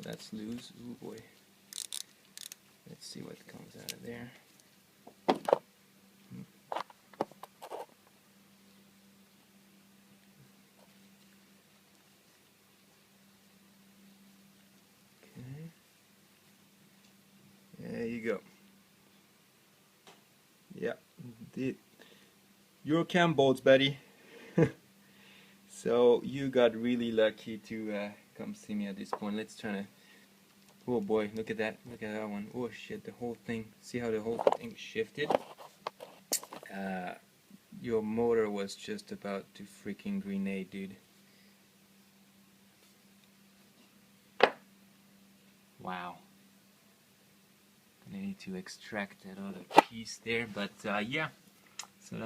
that's loose. Oh boy. Let's see what comes out of there. Okay. There you go. Yeah, Eurocam bolts, buddy. So you got really lucky to come see me at this point. Let's try to. Oh boy, look at that! Look at that one. Oh shit, the whole thing. See how the whole thing shifted? Your motor was just about to freaking grenade, dude. Wow. I need to extract that other piece there, but yeah. So that's